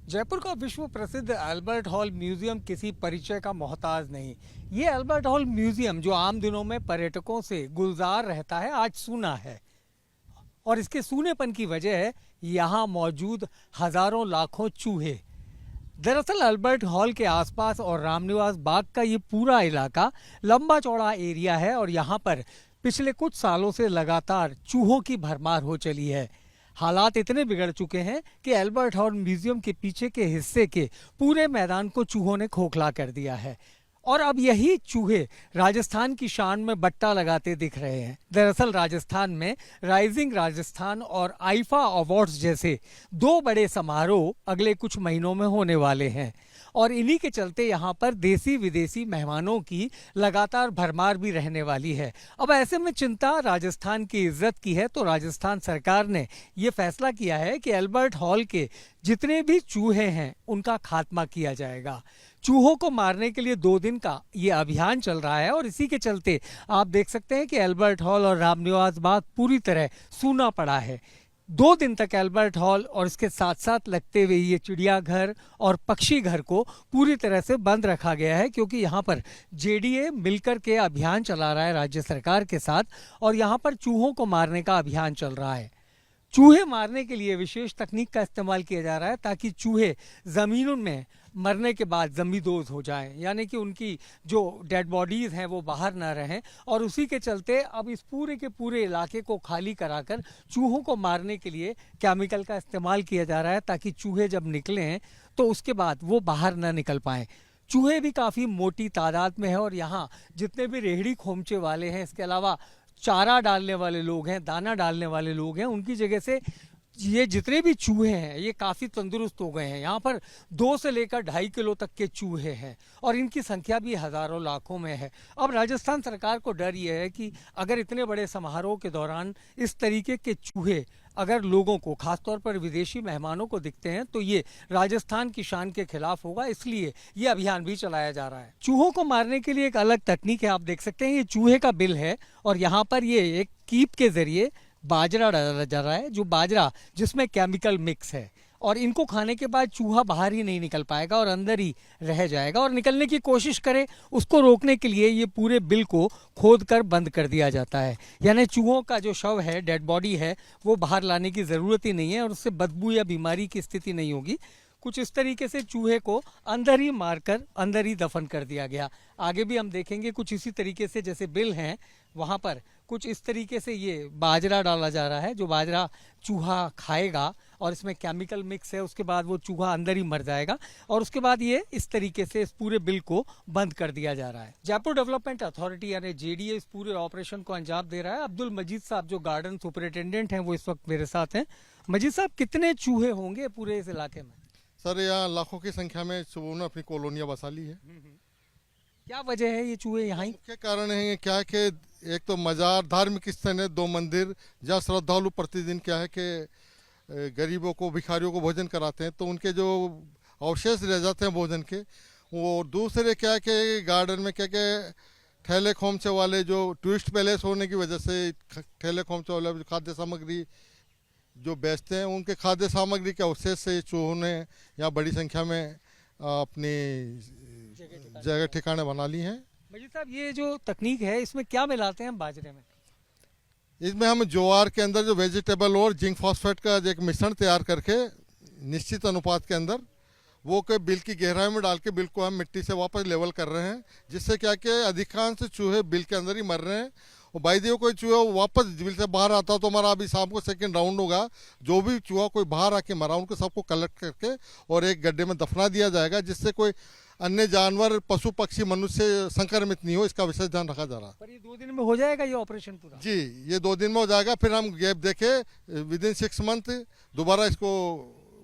जयपुर का विश्व प्रसिद्ध अल्बर्ट हॉल म्यूजियम किसी परिचय का मोहताज नहीं। ये अल्बर्ट हॉल म्यूजियम जो आम दिनों में पर्यटकों से गुलजार रहता है, आज सूना है। और इसके सूनेपन की वजह है यहाँ मौजूद हजारों लाखों चूहे। दरअसल अल्बर्ट हॉल के आसपास और रामनिवास बाग का ये पूरा इलाका लंबा चौड़ा एरिया है और यहाँ पर पिछले कुछ सालों से लगातार चूहों की भरमार हो चली है। हालात इतने बिगड़ चुके हैं कि अल्बर्ट हॉल म्यूजियम के पीछे के हिस्से के पूरे मैदान को चूहों ने खोखला कर दिया है। और अब यही चूहे राजस्थान की शान में बट्टा लगाते दिख रहे हैं। दरअसल राजस्थान में राइजिंग राजस्थान और आईफा अवार्ड्स जैसे दो बड़े समारोह अगले कुछ महीनों में होने वाले हैं और इन्हीं के चलते यहाँ पर देसी विदेशी मेहमानों की लगातार भरमार भी रहने वाली है। अब ऐसे में चिंता राजस्थान की इज्जत की है, तो राजस्थान सरकार ने ये फैसला किया है कि अल्बर्ट हॉल के जितने भी चूहे हैं उनका खात्मा किया जाएगा। चूहों को मारने के लिए 2 दिन का ये अभियान चल रहा है और इसी के चलते आप देख सकते हैं कि अल्बर्ट हॉल और रामनिवास बाग पूरी तरह सूना पड़ा है। 2 दिन तक अल्बर्ट हॉल और इसके साथ साथ लगते हुए ये चिड़ियाघर और पक्षी घर को पूरी तरह से बंद रखा गया है, क्योंकि यहाँ पर जेडीए मिलकर के अभियान चला रहा है राज्य सरकार के साथ और यहाँ पर चूहों को मारने का अभियान चल रहा है। चूहे मारने के लिए विशेष तकनीक का इस्तेमाल किया जा रहा है ताकि चूहे जमीनों में मरने के बाद जमींदोज हो जाएं, यानी कि उनकी जो डेड बॉडीज हैं वो बाहर ना रहें। और उसी के चलते अब इस पूरे के पूरे इलाके को खाली कराकर चूहों को मारने के लिए केमिकल का इस्तेमाल किया जा रहा है ताकि चूहे जब निकलें तो उसके बाद वो बाहर ना निकल पाएँ। चूहे भी काफ़ी मोटी तादाद में है और यहाँ जितने भी रेहड़ी खोमचे वाले हैं, इसके अलावा चारा डालने वाले लोग हैं, दाना डालने वाले लोग हैं, उनकी जगह से ये जितने भी चूहे हैं ये काफ़ी तंदुरुस्त हो गए हैं। यहाँ पर 2 से लेकर 2.5 किलो तक के चूहे हैं और इनकी संख्या भी हज़ारों लाखों में है। अब राजस्थान सरकार को डर ये है कि अगर इतने बड़े समारोह के दौरान इस तरीके के चूहे अगर लोगों को, खासतौर पर विदेशी मेहमानों को दिखते हैं तो ये राजस्थान की शान के खिलाफ होगा, इसलिए ये अभियान भी चलाया जा रहा है। चूहों को मारने के लिए एक अलग तकनीक है, आप देख सकते हैं ये चूहे का बिल है और यहाँ पर ये एक कीप के जरिए बाजरा डाला जा रहा है, जो बाजरा जिसमें केमिकल मिक्स है और इनको खाने के बाद चूहा बाहर ही नहीं निकल पाएगा और अंदर ही रह जाएगा और निकलने की कोशिश करे उसको रोकने के लिए ये पूरे बिल को खोद कर बंद कर दिया जाता है। यानी चूहों का जो शव है, डेड बॉडी है, वो बाहर लाने की ज़रूरत ही नहीं है और उससे बदबू या बीमारी की स्थिति नहीं होगी। कुछ इस तरीके से चूहे को अंदर ही मारकर अंदर ही दफन कर दिया गया। आगे भी हम देखेंगे कुछ इसी तरीके से, जैसे बिल हैं वहाँ पर कुछ इस तरीके से ये बाजरा डाला जा रहा है, जो बाजरा चूहा खाएगा और इसमें केमिकल मिक्स है, उसके बाद वो चूहा अंदर ही मर जाएगा और उसके बाद ये इस तरीके से इस पूरे बिल को बंद कर दिया जा रहा है। जयपुर डेवलपमेंट अथॉरिटी यानी जेडीए इस पूरे ऑपरेशन को अंजाम दे रहा है। अब्दुल मजीद साहब जो गार्डन सुपरिटेंडेंट हैं वो इस वक्त मेरे साथ हैं। मजीद साहब, कितने चूहे होंगे पूरे इस इलाके में? सर, यहाँ लाखों की संख्या में चूहों ने अपनी कॉलोनियाँ बसा ली है। क्या वजह है ये चूहे यहाँ? मुख्य कारण है क्या कि एक तो मजार, धार्मिक स्थल है, 2 मंदिर जहाँ श्रद्धालु प्रतिदिन क्या है कि गरीबों को, भिखारियों को भोजन कराते हैं, तो उनके जो अवशेष रह जाते हैं भोजन के, वो दूसरे क्या है कि गार्डन में क्या कि ठेले खोमचे वाले जो टूरिस्ट पैलेस होने की वजह से ठेले खोमचे वाले जो खाद्य सामग्री जो बेचते हैं, उनके खाद्य सामग्री के अवशेष से चूहों ने यहाँ बड़ी संख्या में अपनी जगह ठिकाने बना ली हैं। मजीद साहब, ये जो तकनीक है इसमें क्या मिलाते हैं हम बाजरे में? इसमें हम ज्वार के अंदर जो वेजिटेबल और जिंक फॉस्फेट का एक मिश्रण तैयार करके निश्चित अनुपात के अंदर वो के बिल की गहराई में डाल के बिल को हम मिट्टी से वापस लेवल कर रहे हैं, जिससे क्या कि अधिकांश चूहे बिल के अंदर ही मर रहे हैं। और बाई देव कोई चूहा वापस बिल से बाहर आता तो हमारा अभी शाम को 2nd राउंड होगा, जो भी चूहा कोई बाहर आके मरा उनको सबको कलेक्ट करके और एक गड्ढे में दफना दिया जाएगा, जिससे कोई अन्य जानवर, पशु पक्षी, मनुष्य संक्रमित नहीं हो, इसका विशेष ध्यान रखा जा रहा है। पर ये 2 दिन में हो जाएगा ये ऑपरेशन पूरा? जी, ये 2 दिन में हो जाएगा, फिर हम गैप देके विदिन 6 मंथ दोबारा इसको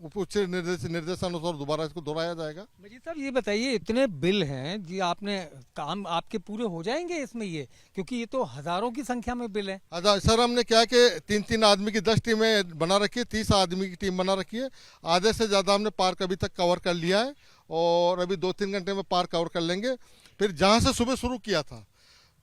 उच्च निर्देशानुसार दोबारा इसको दोहराया जाएगा। मजीद साहब, ये बताइए, इतने बिल हैं जी, आपने काम आपके पूरे हो जाएंगे इसमें ये, क्योंकि ये तो हजारों की संख्या में बिल है। सर, हमने क्या कि 3-3 आदमी की 10 टीमें बना रखी है, 30 आदमी की टीम बना रखी है। आधे से ज़्यादा हमने पार्क अभी तक कवर कर लिया है और अभी 2-3 घंटे में पार्क कवर कर लेंगे। फिर जहाँ से सुबह शुरू किया था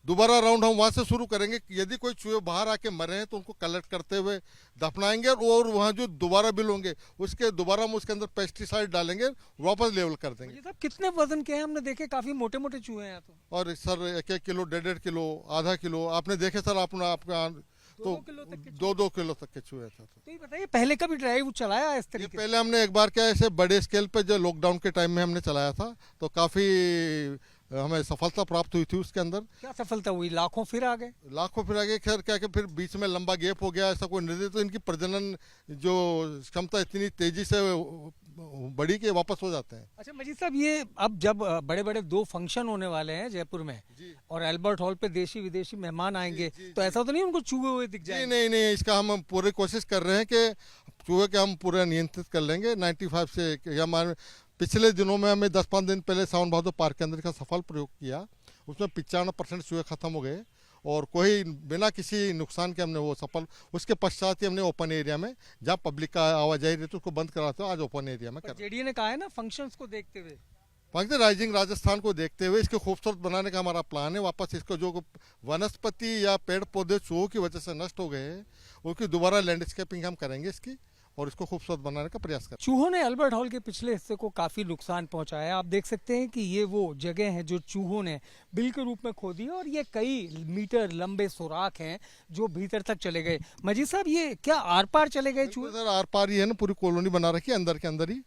दोबारा राउंड हम वहाँ से शुरू करेंगे। यदि कोई चूहे बाहर आके मरे हैं तो उनको कलेक्ट करते हुए दफनाएंगे, और वहाँ जो दोबारा बिल होंगे उसके दोबारा हम उसके अंदर पेस्टिसाइड डालेंगे, वापस लेवल कर देंगे। ये सब कितने वजन के हैं? हमने देखे काफी मोटे मोटे चूहे हैं यहाँ तो। और सर 1-1 किलो, 1.5 किलो, आधा किलो आपने देखे सर, आपका तो 2-2 किलो तक के चूहे थे। तो ये बताइए, पहले कभी ड्राइव चलाया इस ये तरीके पहले हमने एक बार क्या ऐसे बड़े स्केल पे जो लॉकडाउन के टाइम में हमने चलाया था, तो काफ़ी हमें सफलता प्राप्त हुई थी उसके अंदर। क्या सफलता हुई? लाखों फिर आ गए? लाखों फिर आगे, खैर क्या कि फिर बीच में लंबा गैप हो गया, ऐसा कोई निर्देश, तो इनकी प्रजनन जो क्षमता इतनी तेजी से बढ़ी कि वापस हो जाते हैं। अच्छा मजीद साहब, ये अब जब बड़े बड़े 2 फंक्शन होने वाले हैं जयपुर में और अल्बर्ट हॉल पे देशी विदेशी मेहमान आएंगे, तो ऐसा तो नहीं उनको चूहे हुए दिख जाएंगे? नहीं नहीं, इसका हम पूरी कोशिश कर रहे हैं कि चूहे के हम पूरा नियंत्रित कर लेंगे 95 से। हमारे पिछले दिनों में हमें 10-5 दिन पहले सावन भादो पार्क के अंदर का सफल प्रयोग किया, उसमें 95% चूहे खत्म हो गए और कोई बिना किसी नुकसान के हमने वो सफल। उसके पश्चात ही हमने ओपन एरिया में, जहाँ पब्लिक का आवाजाही रहती है उसको बंद कराते हो, आज ओपन एरिया में कर। जेडीए ने कहा है ना, फंक्शंस को देखते हुए, राइजिंग राजस्थान को देखते हुए इसको खूबसूरत बनाने का हमारा प्लान है। वापस इसको जो वनस्पति या पेड़ पौधे चूहों की वजह से नष्ट हो गए हैं, उनकी दोबारा लैंडस्केपिंग हम करेंगे इसकी, और इसको खूबसूरत बनाने का प्रयास करें। चूहों ने अल्बर्ट हॉल के पिछले हिस्से को काफी नुकसान पहुंचाया। आप देख सकते हैं कि ये वो जगह है जो चूहों ने बिल के रूप में खोदी है, और ये कई मीटर लंबे सुराख हैं जो भीतर तक चले गए। मजीद साहब, ये क्या आर पार चले गए चूहे? सर आर पार ही है ना, पूरी कॉलोनी बना रखी है अंदर के अंदर ही,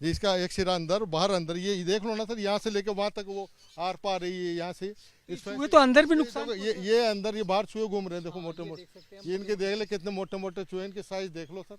जिसका एक सिरा अंदर बाहर अंदर, ये देख लो ना सर, यहाँ से लेकर वहाँ तक वो आर पार रही है। यहाँ से चूहे तो अंदर भी नुकसान, ये अंदर, ये बाहर चूहे घूम रहे हैं, देखो मोटे मोटे, ये इनके देख ले कितने मोटे मोटे चूहे, इनके साइज देख लो सर।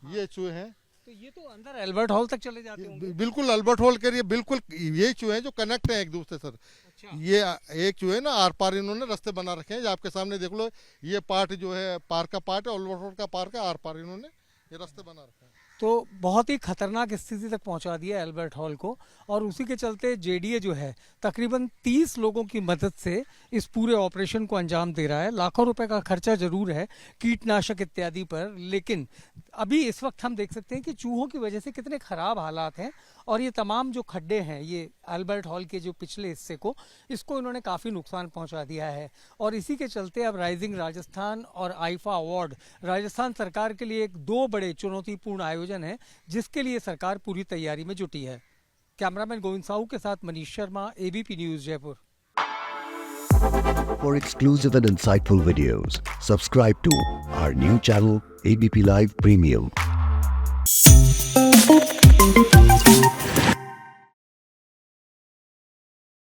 ये चूहे हैं, तो ये तो अंदर अल्बर्ट हॉल तक चले जाते होंगे। बिल्कुल अल्बर्ट हॉल के लिए बिल्कुल ये चूहे हैं जो कनेक्ट हैं एक दूसरे सर। अच्छा। ये एक चूहे ना आर पार इन्होंने रास्ते बना रखे हैं, आपके सामने देख लो, ये पार्ट जो है पार्क का पार्ट है, अल्बर्ट हॉल का पार्क है, आर पार इन्होंने ये रास्ते बना रखे हैं। तो बहुत ही खतरनाक स्थिति तक पहुंचा दिया अल्बर्ट हॉल को, और उसी के चलते जेडीए जो है तकरीबन 30 लोगों की मदद से इस पूरे ऑपरेशन को अंजाम दे रहा है। लाखों रुपए का खर्चा जरूर है कीटनाशक इत्यादि पर, लेकिन अभी इस वक्त हम देख सकते हैं कि चूहों की वजह से कितने खराब हालात हैं, और ये तमाम जो खड्डे हैं, ये अल्बर्ट हॉल के जो पिछले हिस्से को, इसको इन्होंने काफ़ी नुकसान पहुंचा दिया है। और इसी के चलते अब राइजिंग राजस्थान और आईफा अवार्ड राजस्थान सरकार के लिए एक 2 बड़े चुनौतीपूर्ण आयोजन है, जिसके लिए सरकार पूरी तैयारी में जुटी है। कैमरामैन गोविंद साहू के साथ Manish Sharma, ABP news Jaipur. For exclusive and insightful videos, subscribe to our new channel ABP Live Premium.